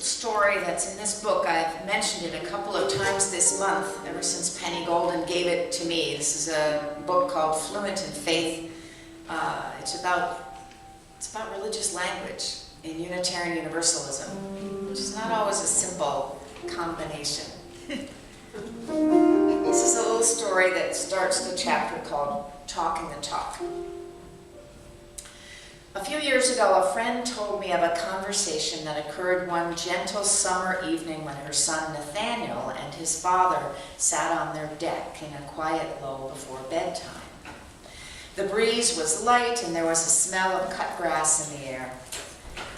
story that's in this book. I've mentioned it a couple of times this month, ever since Penny Golden gave it to me. This is a book called Fluent in Faith. It's about religious language in Unitarian Universalism, which is not always a simple combination. This is a little story that starts the chapter called Talking the Talk. A few years ago, a friend told me of a conversation that occurred one gentle summer evening when her son Nathaniel and his father sat on their deck in a quiet lull before bedtime. The breeze was light and there was a smell of cut grass in the air.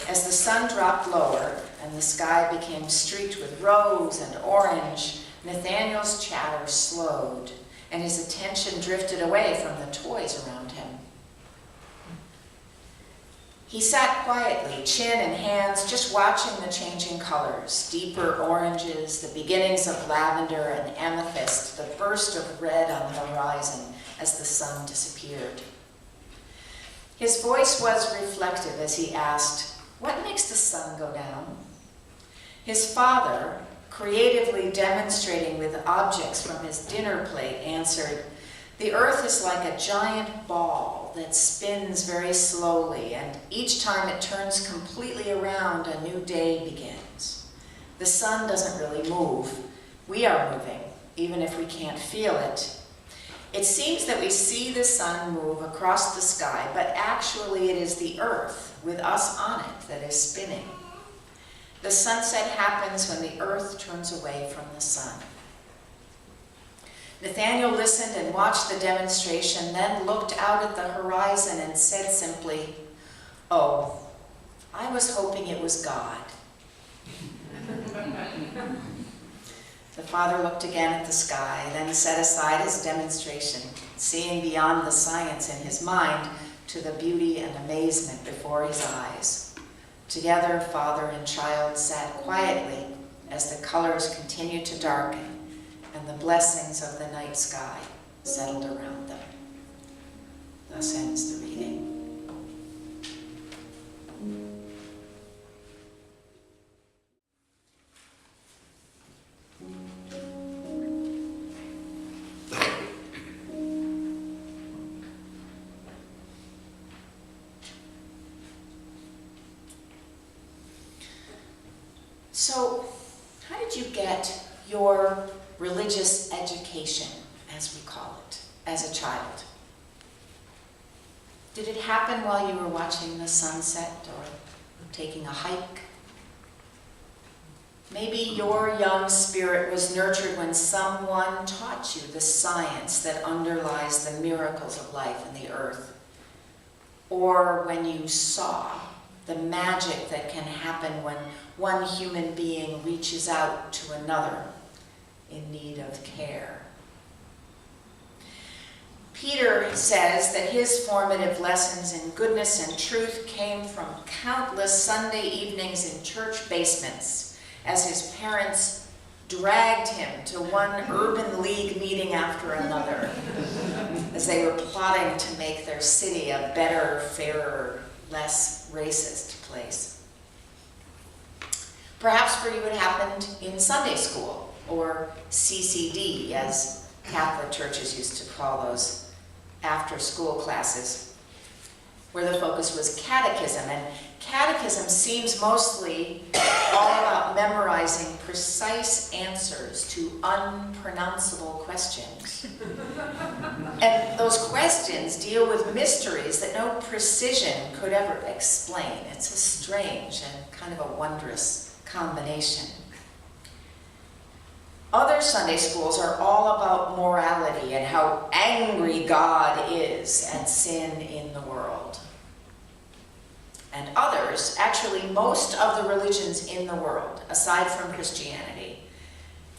As the sun dropped lower and the sky became streaked with rose and orange, Nathaniel's chatter slowed and his attention drifted away from the toys around him. He sat quietly, chin in hands, just watching the changing colors, deeper oranges, the beginnings of lavender and amethyst, the burst of red on the horizon as the sun disappeared. His voice was reflective as he asked, "What makes the sun go down?" His father, creatively demonstrating with objects from his dinner plate, answered, "The earth is like a giant ball that spins very slowly, and each time it turns completely around, a new day begins. The sun doesn't really move. We are moving, even if we can't feel it. It seems that we see the sun move across the sky, but actually it is the earth, with us on it, that is spinning. The sunset happens when the earth turns away from the sun." Nathaniel listened and watched the demonstration, then looked out at the horizon and said simply, "Oh, I was hoping it was God." The father looked again at the sky, then set aside his demonstration, seeing beyond the science in his mind to the beauty and amazement before his eyes. Together, father and child sat quietly as the colors continued to darken and the blessings of the night sky settled around them. Thus ends the reading. So, how did you get your religious education, as we call it, as a child? Did it happen while you were watching the sunset or taking a hike? Maybe your young spirit was nurtured when someone taught you the science that underlies the miracles of life in the earth, or when you saw the magic that can happen when one human being reaches out to another in need of care. Peter says that his formative lessons in goodness and truth came from countless Sunday evenings in church basements as his parents dragged him to one urban league meeting after another as they were plotting to make their city a better, fairer, less racist place. Perhaps for you it happened in Sunday school, or CCD, as Catholic churches used to call those after-school classes, where the focus was catechism. And catechism seems mostly all about memorizing precise answers to unpronounceable questions. And those questions deal with mysteries that no precision could ever explain. It's a strange and kind of a wondrous combination. Other Sunday schools are all about morality and how angry God is at sin in the world. And others, actually most of the religions in the world, aside from Christianity,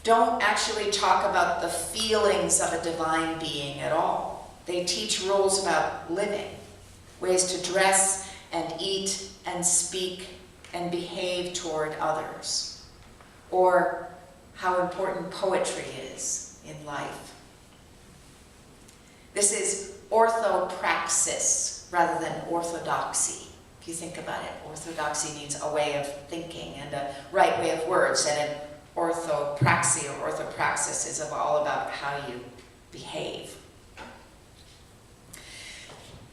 don't actually talk about the feelings of a divine being at all. They teach rules about living, ways to dress and eat and speak and behave toward others, or how important poetry is in life. This is orthopraxis rather than orthodoxy, if you think about it. Orthodoxy means a way of thinking and a right way of words, and an orthopraxy or orthopraxis is all about how you behave.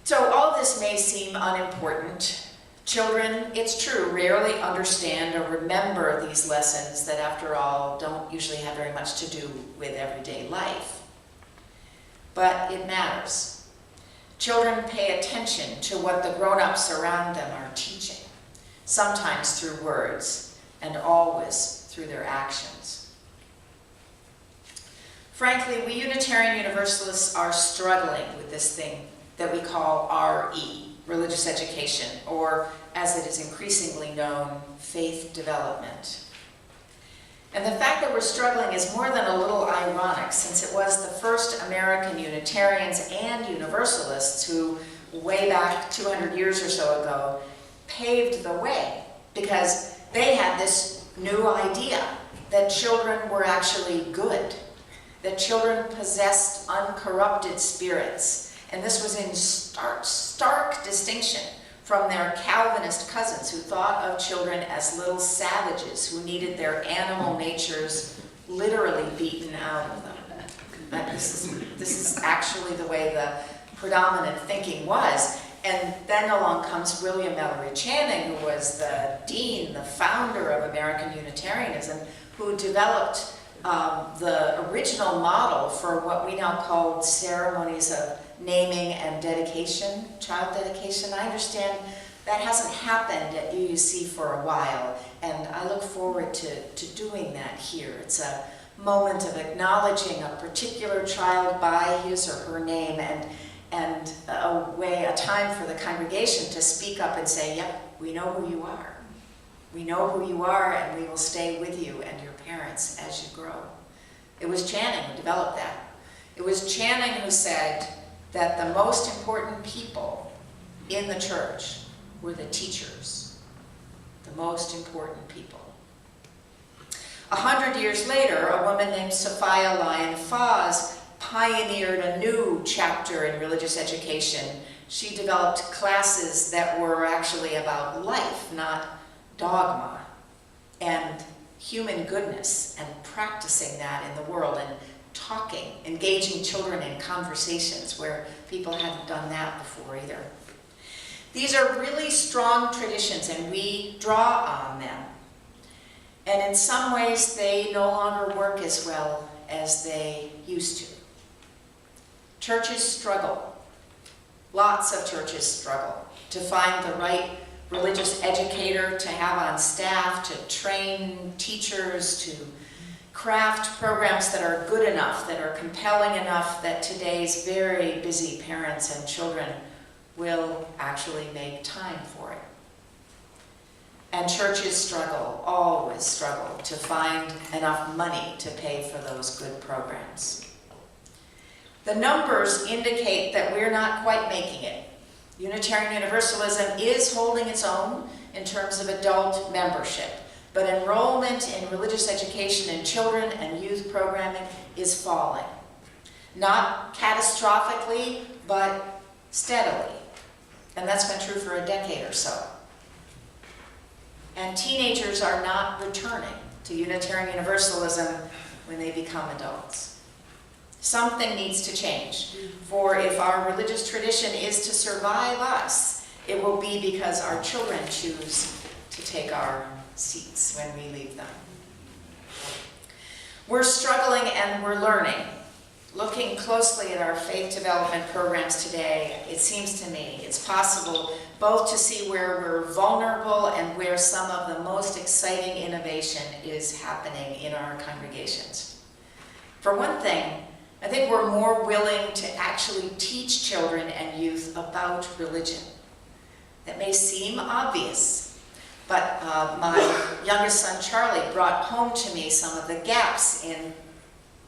So all this may seem unimportant. Children, it's true, rarely understand or remember these lessons that, after all, don't usually have very much to do with everyday life. But it matters. Children pay attention to what the grown-ups around them are teaching, sometimes through words, and always through their actions. Frankly, we Unitarian Universalists are struggling with this thing that we call RE, religious education, or as it is increasingly known, faith development. And the fact that we're struggling is more than a little ironic, since it was the first American Unitarians and Universalists who, way back 200 years or so ago, paved the way, because they had this new idea that children were actually good, that children possessed uncorrupted spirits. And this was in stark distinction from their Calvinist cousins, who thought of children as little savages who needed their animal natures literally beaten out of them. This is actually the way the predominant thinking was. And then along comes William Ellery Channing, who was the dean, the founder of American Unitarianism, who developed the original model for what we now call ceremonies of naming and dedication, child dedication. I understand that hasn't happened at UUC for a while, and I look forward to doing that here. It's a moment of acknowledging a particular child by his or her name, and a time for the congregation to speak up and say, yep, we know who you are. We know who you are, and we will stay with you and your parents as you grow. It was Channing who developed that. It was Channing who said that the most important people in the church were the teachers, the most important people. 100 years later, a woman named Sophia Lyon-Fahs pioneered a new chapter in religious education. She developed classes that were actually about life, not dogma, and human goodness, and practicing that in the world, and talking, engaging children in conversations where people hadn't done that before either. These are really strong traditions, and we draw on them. And in some ways, they no longer work as well as they used to. Churches struggle. Lots of churches struggle to find the right religious educator to have on staff, to train teachers, to craft programs that are good enough, that are compelling enough that today's very busy parents and children will actually make time for it. And churches struggle, always struggle, to find enough money to pay for those good programs. The numbers indicate that we're not quite making it. Unitarian Universalism is holding its own in terms of adult membership, but enrollment in religious education in children and youth programming is falling. Not catastrophically, but steadily. And that's been true for a decade or so. And teenagers are not returning to Unitarian Universalism when they become adults. Something needs to change, for if our religious tradition is to survive us, it will be because our children choose to take our seats when we leave them. We're struggling and we're learning. Looking closely at our faith development programs today, it seems to me it's possible both to see where we're vulnerable and where some of the most exciting innovation is happening in our congregations. For one thing, I think we're more willing to actually teach children and youth about religion. That may seem obvious, but my youngest son, Charlie, brought home to me some of the gaps in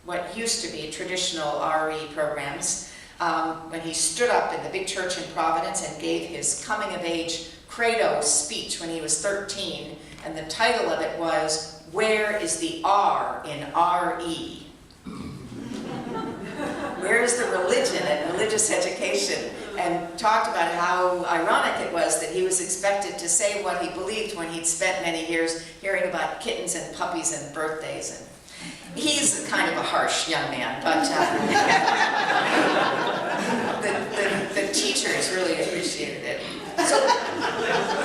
what used to be traditional RE programs when he stood up in the big church in Providence and gave his coming-of-age credo speech when he was 13, and the title of it was, "Where is the R in RE?" where's the religion and religious education, and talked about how ironic it was that he was expected to say what he believed when he'd spent many years hearing about kittens and puppies and birthdays. And he's kind of a harsh young man, but the teachers really appreciated it. So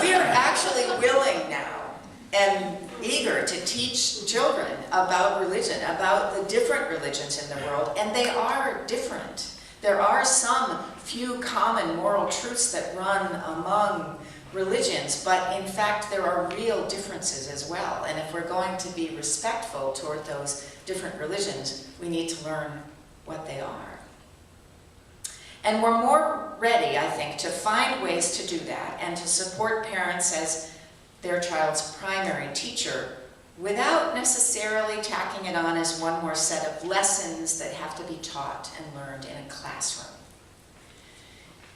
we are actually willing now and eager to teach children about religion, about the different religions in the world, and they are different. There are some few common moral truths that run among religions, but in fact there are real differences as well. And if we're going to be respectful toward those different religions, we need to learn what they are. And we're more ready, I think, to find ways to do that and to support parents as their child's primary teacher without necessarily tacking it on as one more set of lessons that have to be taught and learned in a classroom.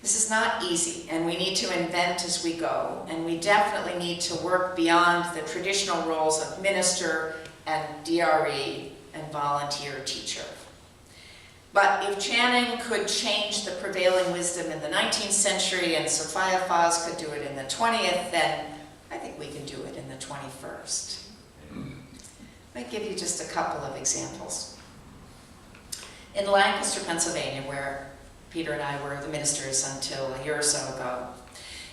This is not easy, and we need to invent as we go, and we definitely need to work beyond the traditional roles of minister and DRE and volunteer teacher. But if Channing could change the prevailing wisdom in the 19th century and Sophia Foz could do it in the 20th, then I think we can do it in the 21st. I'll give you just a couple of examples. In Lancaster, Pennsylvania, where Peter and I were the ministers until a year or so ago,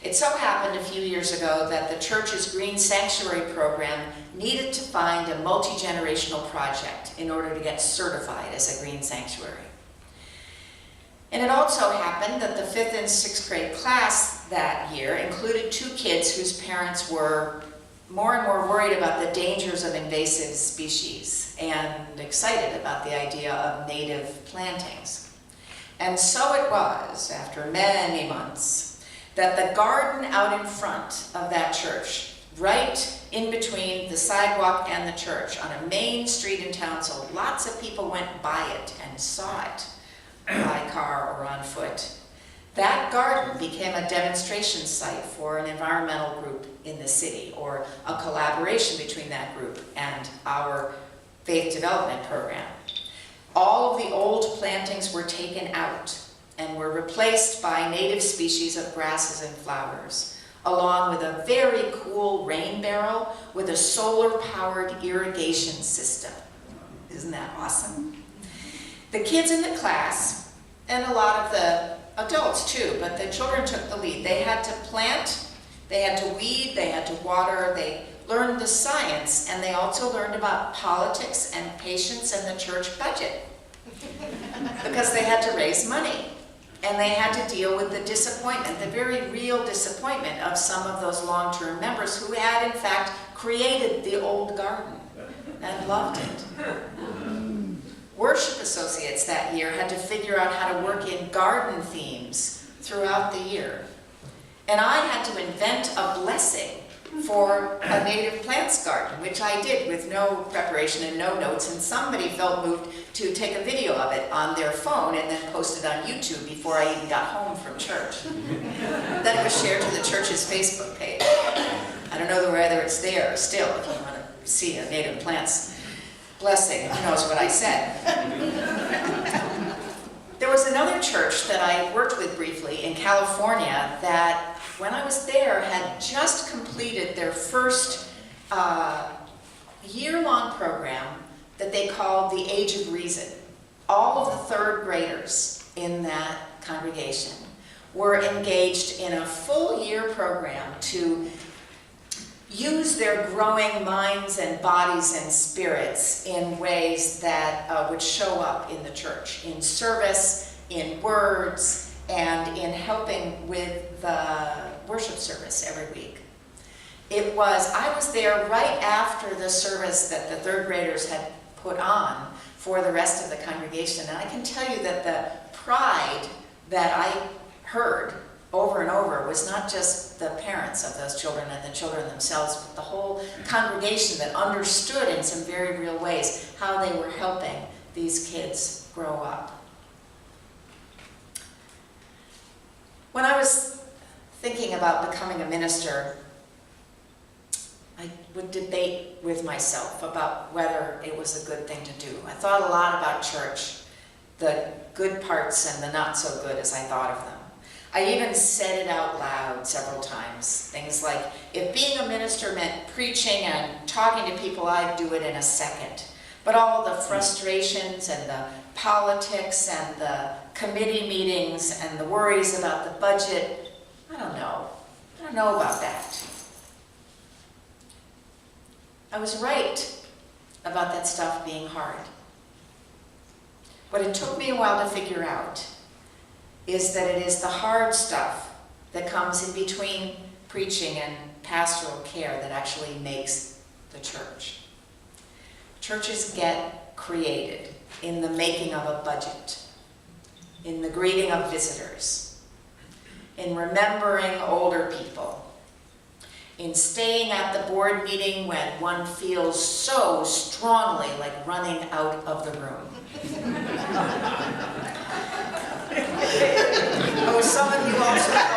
it so happened a few years ago that the church's Green Sanctuary program needed to find a multi-generational project in order to get certified as a green sanctuary. And it also happened that the 5th and 6th grade class that year included 2 kids whose parents were more and more worried about the dangers of invasive species and excited about the idea of native plantings. And so it was, after many months, that the garden out in front of that church, right in between the sidewalk and the church, on a main street in town, so lots of people went by it and saw it by car or on foot. That garden became a demonstration site for an environmental group in the city, or a collaboration between that group and our faith development program. All of the old plantings were taken out and were replaced by native species of grasses and flowers, along with a very cool rain barrel with a solar-powered irrigation system. Isn't that awesome? The kids in the class, and a lot of the adults too, but the children took the lead. They had to plant, they had to weed, they had to water, they learned the science, and they also learned about politics and patience and the church budget. Because they had to raise money, and they had to deal with the disappointment, the very real disappointment of some of those long-term members who had in fact created the old garden and loved it. Worship associates that year had to figure out how to work in garden themes throughout the year. And I had to invent a blessing for a native plants garden, which I did with no preparation and no notes, and somebody felt moved to take a video of it on their phone and then post it on YouTube before I even got home from church. Then it was shared to the church's Facebook page. I don't know whether it's there still, if you want to see a native plants blessing, who knows what I said. There was another church that I worked with briefly in California that, when I was there, had just completed their first year-long program that they called the Age of Reason. All of the 3rd graders in that congregation were engaged in a full-year program to use their growing minds and bodies and spirits in ways that would show up in the church, in service, in words, and in helping with the worship service every week. I was there right after the service that the 3rd graders had put on for the rest of the congregation, and I can tell you that the pride that I heard over and over was not just the parents of those children and the children themselves, but the whole congregation that understood in some very real ways how they were helping these kids grow up. When I was thinking about becoming a minister, I would debate with myself about whether it was a good thing to do. I thought a lot about church. the good parts and the not so good as I thought of them. I even said it out loud several times. Things like, if being a minister meant preaching and talking to people, I'd do it in a second. But all the frustrations and the politics and the committee meetings and the worries about the budget, I don't know. I don't know about that. I was right about that stuff being hard. What it took me a while to figure out is that it is the hard stuff that comes in between preaching and pastoral care that actually makes the church. Churches get created in the making of a budget, in the greeting of visitors, in remembering older people, in staying at the board meeting when one feels so strongly like running out of the room. Oh, some of you also know.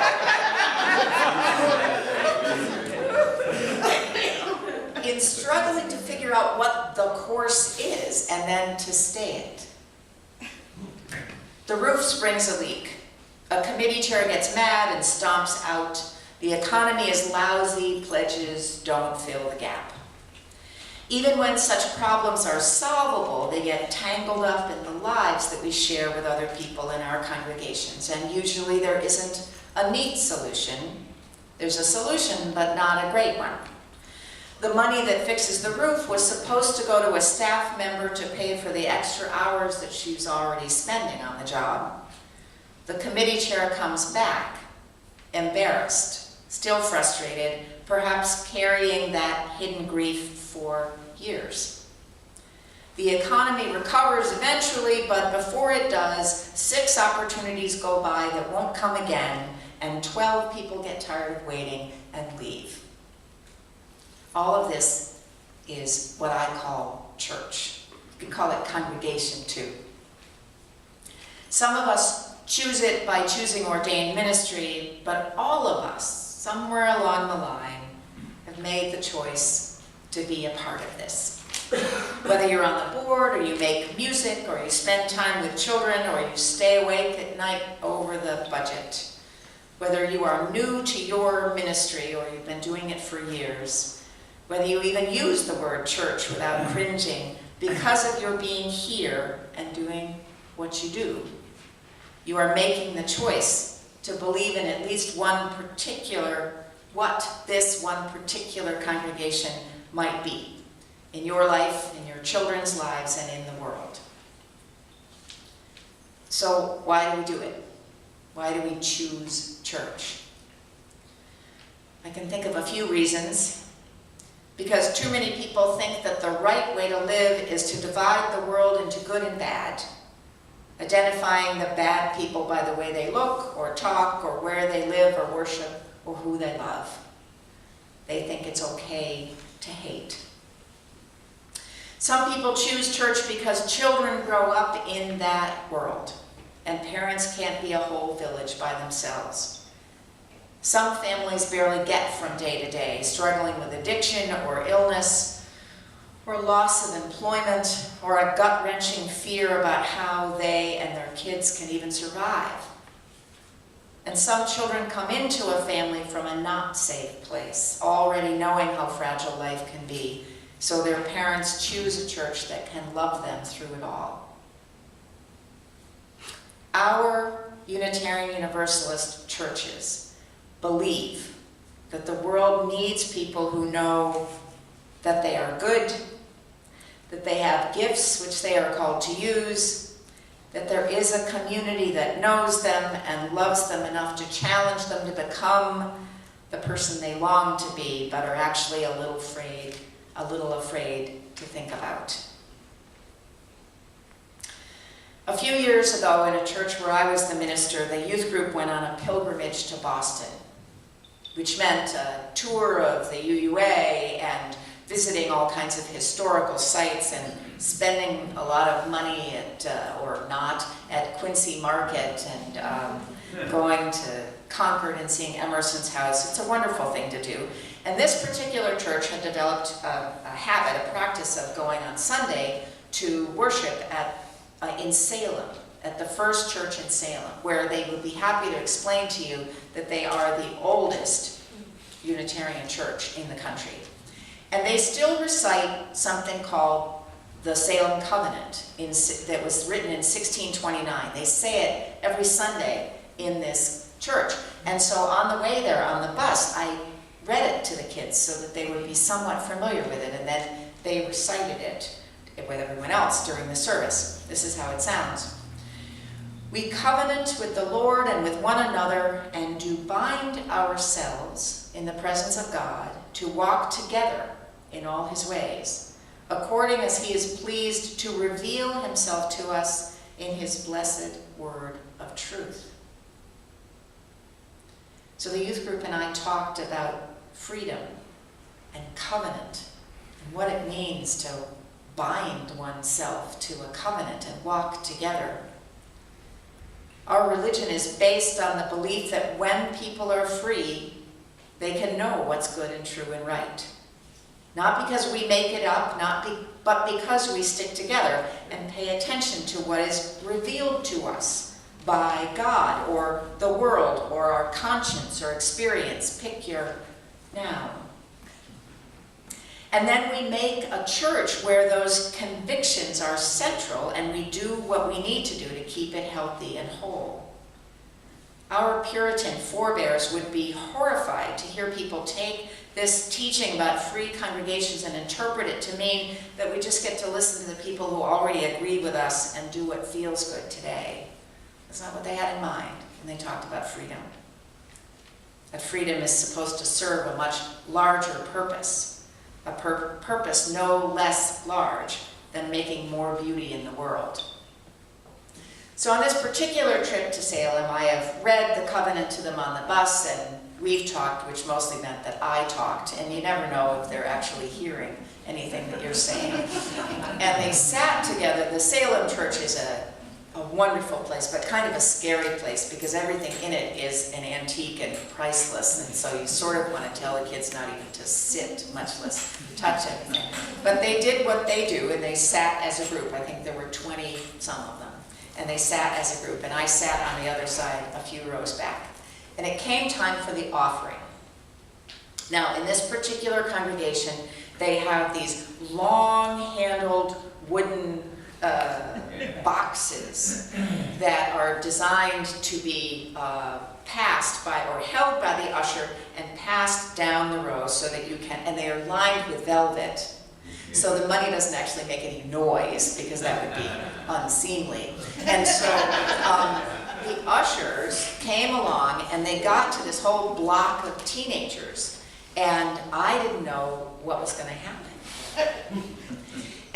In struggling to figure out what the course is and then to stay it. The roof springs a leak. A committee chair gets mad and stomps out. The economy is lousy, pledges don't fill the gap. Even when such problems are solvable, they get tangled up in the lives that we share with other people in our congregations. And usually there isn't a neat solution. There's a solution, but not a great one. The money that fixes the roof was supposed to go to a staff member to pay for the extra hours that she's already spending on the job. The committee chair comes back, embarrassed, still frustrated, perhaps carrying that hidden grief for years. The economy recovers eventually, but before it does, 6 opportunities go by that won't come again, and 12 people get tired of waiting and leave. All of this is what I call church. You could call it congregation too. Some of us choose it by choosing ordained ministry, but all of us, somewhere along the line, have made the choice to be a part of this. Whether you're on the board, or you make music, or you spend time with children, or you stay awake at night over the budget. Whether you are new to your ministry, or you've been doing it for years. Whether you even use the word church without cringing because of your being here and doing what you do. You are making the choice to believe in at least what this one particular congregation might be in your life, in your children's lives, and in the world. So why do we do it? Why do we choose church? I can think of a few reasons. Because too many people think that the right way to live is to divide the world into good and bad, identifying the bad people by the way they look or talk or where they live or worship or who they love. They think it's okay to hate. Some people choose church because children grow up in that world, and parents can't be a whole village by themselves. Some families barely get from day to day, struggling with addiction or illness, or loss of employment, or a gut-wrenching fear about how they and their kids can even survive. And some children come into a family from a not safe place, already knowing how fragile life can be, so their parents choose a church that can love them through it all. Our Unitarian Universalist churches believe that the world needs people who know that they are good, that they have gifts which they are called to use, that there is a community that knows them and loves them enough to challenge them to become the person they long to be, but are actually a little afraid to think about. A few years ago, in a church where I was the minister, the youth group went on a pilgrimage to Boston, which meant a tour of the UUA and visiting all kinds of historical sites and spending a lot of money or not, at Quincy Market and going to Concord and seeing Emerson's house. It's a wonderful thing to do. And this particular church had developed a habit, a practice of going on Sunday to worship in Salem, at the first church in Salem, where they would be happy to explain to you that they are the oldest Unitarian church in the country. And they still recite something called the Salem Covenant that was written in 1629. They say it every Sunday in this church. And so on the way there, on the bus, I read it to the kids so that they would be somewhat familiar with it, and then they recited it with everyone else during the service. This is how it sounds. We covenant with the Lord and with one another, and do bind ourselves in the presence of God to walk together in all his ways, according as he is pleased to reveal himself to us in his blessed word of truth. So the youth group and I talked about freedom and covenant and what it means to bind oneself to a covenant and walk together. Our religion is based on the belief that when people are free, they can know what's good and true and right. Not because we make it up, but because we stick together and pay attention to what is revealed to us by God or the world or our conscience or experience. Pick your noun. And then we make a church where those convictions are central, and we do what we need to do to keep it healthy and whole. Our Puritan forebears would be horrified to hear people take this teaching about free congregations and interpret it to mean that we just get to listen to the people who already agree with us and do what feels good today. That's not what they had in mind when they talked about freedom. That freedom is supposed to serve a much larger purpose, a purpose no less large than making more beauty in the world. So on this particular trip to Salem, I have read the covenant to them on the bus, and we've talked, which mostly meant that I talked, and you never know if they're actually hearing anything that you're saying. And they sat together. The Salem church is a wonderful place, but kind of a scary place, because everything in it is an antique and priceless, and so you sort of want to tell the kids not even to sit, much less touch anything. But they did what they do, and they sat as a group. I think there were 20 some of them, and they sat as a group, and I sat on the other side a few rows back. And it came time for the offering. Now, in this particular congregation, they have these long-handled wooden boxes that are designed to be passed by or held by the usher and passed down the row so that you can, and they are lined with velvet. So the money doesn't actually make any noise, because that would be unseemly. And so the ushers came along and they got to this whole block of teenagers, and I didn't know what was going to happen.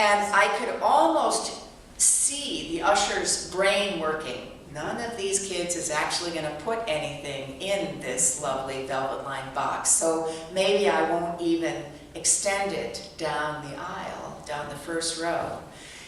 And I could almost see the usher's brain working. None of these kids is actually going to put anything in this lovely velvet-lined box, so maybe I won't even extend it down the aisle, down the first row.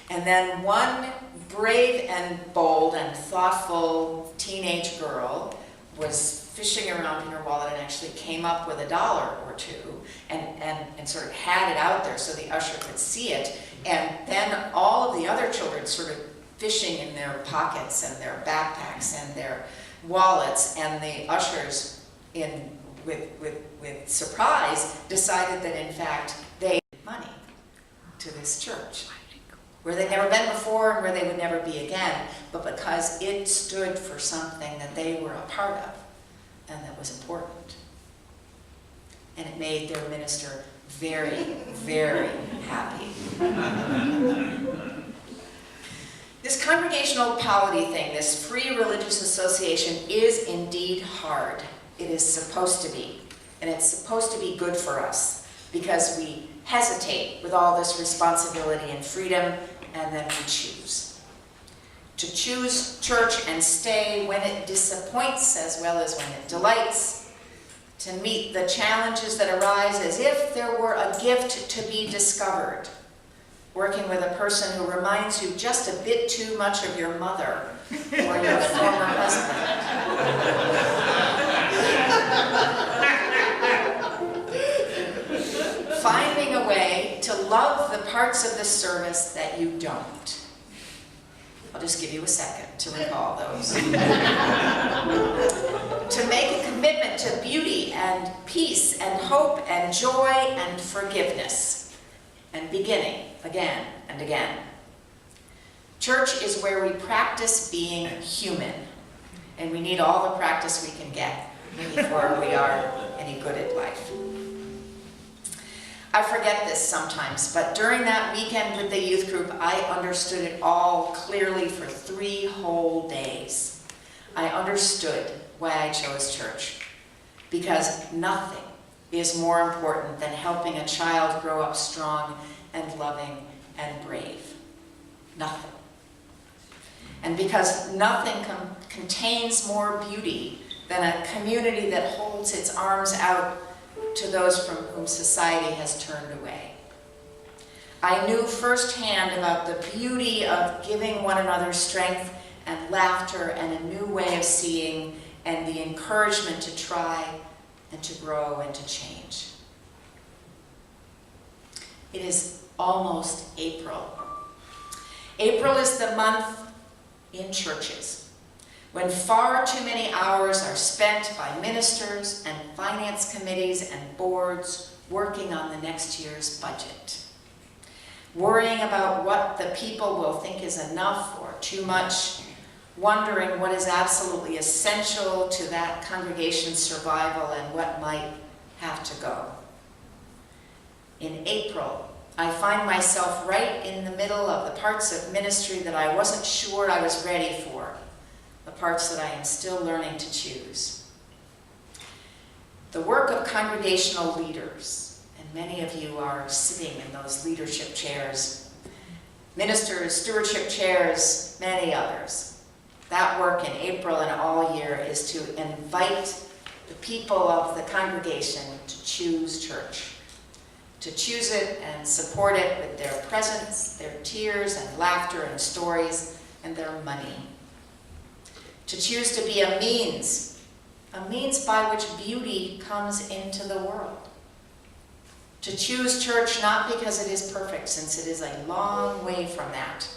And then one brave and bold and thoughtful teenage girl was fishing around in her wallet and actually came up with $1 or two and sort of had it out there so the usher could see it. And then all of the other children sort of fishing in their pockets and their backpacks and their wallets, and the ushers, with surprise, decided that in fact they gave money to this church, where they'd never been before and where they would never be again, but because it stood for something that they were a part of and that was important. And it made their minister very, very happy. This congregational polity thing, this free religious association, is indeed hard. It is supposed to be. And it's supposed to be good for us, because we hesitate with all this responsibility and freedom, and then we choose. To choose church and stay when it disappoints as well as when it delights. To meet the challenges that arise as if there were a gift to be discovered. Working with a person who reminds you just a bit too much of your mother or your former husband. Finding a way to love the parts of the service that you don't. I'll just give you a second to recall those. To make a commitment to beauty and peace and hope and joy and forgiveness, and beginning again and again. Church is where we practice being human, and we need all the practice we can get before we are any good at life. I forget this sometimes, but during that weekend with the youth group, I understood it all clearly for 3 whole days. I understood why I chose church, because nothing is more important than helping a child grow up strong and loving and brave. Nothing. And because nothing contains more beauty than a community that holds its arms out to those from whom society has turned away. I knew firsthand about the beauty of giving one another strength and laughter and a new way of seeing, and the encouragement to try and to grow and to change. It is almost April. April is the month in churches when far too many hours are spent by ministers and finance committees and boards working on the next year's budget, worrying about what the people will think is enough or too much, wondering what is absolutely essential to that congregation's survival and what might have to go. In April, I find myself right in the middle of the parts of ministry that I wasn't sure I was ready for, the parts that I am still learning to choose. The work of congregational leaders, and many of you are sitting in those leadership chairs, ministers, stewardship chairs, many others. That work in April and all year is to invite the people of the congregation to choose church, to choose it and support it with their presence, their tears and laughter and stories, and their money. To choose to be a means by which beauty comes into the world. To choose church not because it is perfect, since it is a long way from that,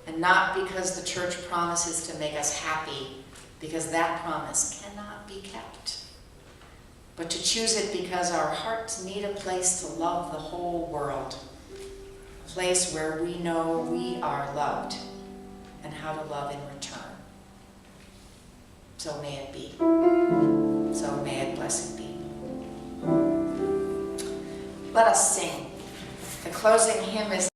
and not because the church promises to make us happy, because that promise cannot be kept. But to choose it because our hearts need a place to love the whole world, a place where we know we are loved and how to love in return. So may it be. So may it blessed be. Let us sing. The closing hymn is